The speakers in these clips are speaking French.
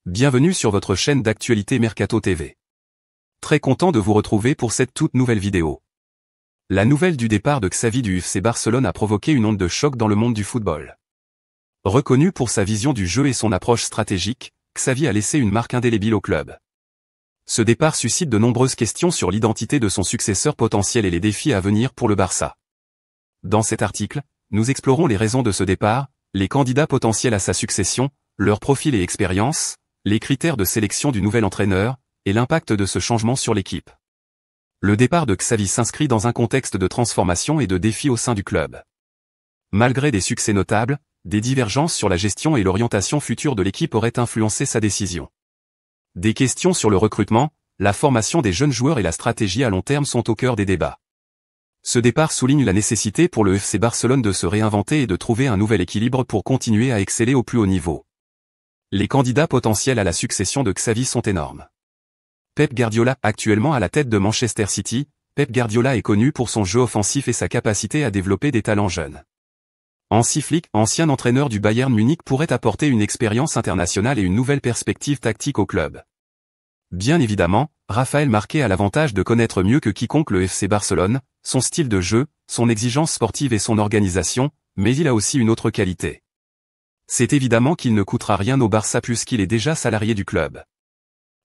Bienvenue sur votre chaîne d'actualité Mercato TV. Très content de vous retrouver pour cette toute nouvelle vidéo. La nouvelle du départ de Xavi du FC Barcelone a provoqué une onde de choc dans le monde du football. Reconnu pour sa vision du jeu et son approche stratégique, Xavi a laissé une marque indélébile au club. Ce départ suscite de nombreuses questions sur l'identité de son successeur potentiel et les défis à venir pour le Barça. Dans cet article, nous explorons les raisons de ce départ, les candidats potentiels à sa succession, leur profil et expérience, les critères de sélection du nouvel entraîneur, et l'impact de ce changement sur l'équipe. Le départ de Xavi s'inscrit dans un contexte de transformation et de défis au sein du club. Malgré des succès notables, des divergences sur la gestion et l'orientation future de l'équipe auraient influencé sa décision. Des questions sur le recrutement, la formation des jeunes joueurs et la stratégie à long terme sont au cœur des débats. Ce départ souligne la nécessité pour le FC Barcelone de se réinventer et de trouver un nouvel équilibre pour continuer à exceller au plus haut niveau. Les candidats potentiels à la succession de Xavi sont énormes. Pep Guardiola, actuellement à la tête de Manchester City, Pep Guardiola est connu pour son jeu offensif et sa capacité à développer des talents jeunes. Hansi Flick, ancien entraîneur du Bayern Munich, pourrait apporter une expérience internationale et une nouvelle perspective tactique au club. Bien évidemment, Rafael Marquez a l'avantage de connaître mieux que quiconque le FC Barcelone, son style de jeu, son exigence sportive et son organisation, mais il a aussi une autre qualité. C'est évidemment qu'il ne coûtera rien au Barça puisqu'il est déjà salarié du club.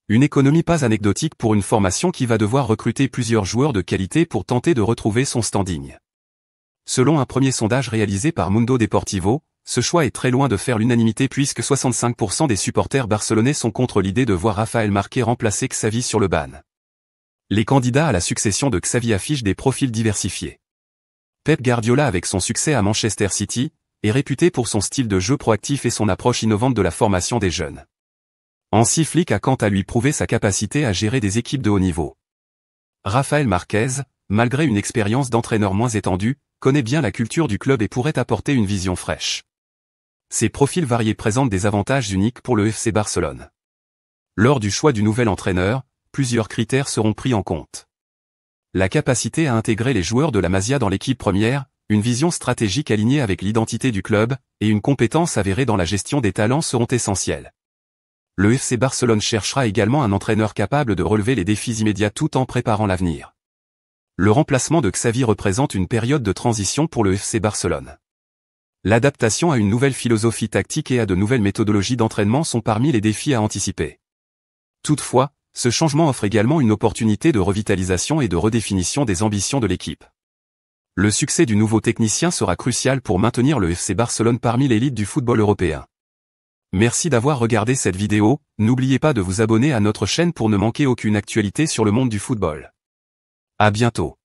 Une économie pas anecdotique pour une formation qui va devoir recruter plusieurs joueurs de qualité pour tenter de retrouver son standing. Selon un premier sondage réalisé par Mundo Deportivo, ce choix est très loin de faire l'unanimité puisque 65% des supporters barcelonais sont contre l'idée de voir Rafael Marquez remplacer Xavi sur le banc. Les candidats à la succession de Xavi affichent des profils diversifiés. Pep Guardiola, avec son succès à Manchester City, est réputé pour son style de jeu proactif et son approche innovante de la formation des jeunes. Hansi Flick a quant à lui prouvé sa capacité à gérer des équipes de haut niveau. Rafael Marquez, malgré une expérience d'entraîneur moins étendue, connaît bien la culture du club et pourrait apporter une vision fraîche. Ces profils variés présentent des avantages uniques pour le FC Barcelone. Lors du choix du nouvel entraîneur, plusieurs critères seront pris en compte. La capacité à intégrer les joueurs de la Masia dans l'équipe première, une vision stratégique alignée avec l'identité du club, et une compétence avérée dans la gestion des talents seront essentiels. Le FC Barcelone cherchera également un entraîneur capable de relever les défis immédiats tout en préparant l'avenir. Le remplacement de Xavi représente une période de transition pour le FC Barcelone. L'adaptation à une nouvelle philosophie tactique et à de nouvelles méthodologies d'entraînement sont parmi les défis à anticiper. Toutefois, ce changement offre également une opportunité de revitalisation et de redéfinition des ambitions de l'équipe. Le succès du nouveau technicien sera crucial pour maintenir le FC Barcelone parmi l'élite du football européen. Merci d'avoir regardé cette vidéo, n'oubliez pas de vous abonner à notre chaîne pour ne manquer aucune actualité sur le monde du football. À bientôt.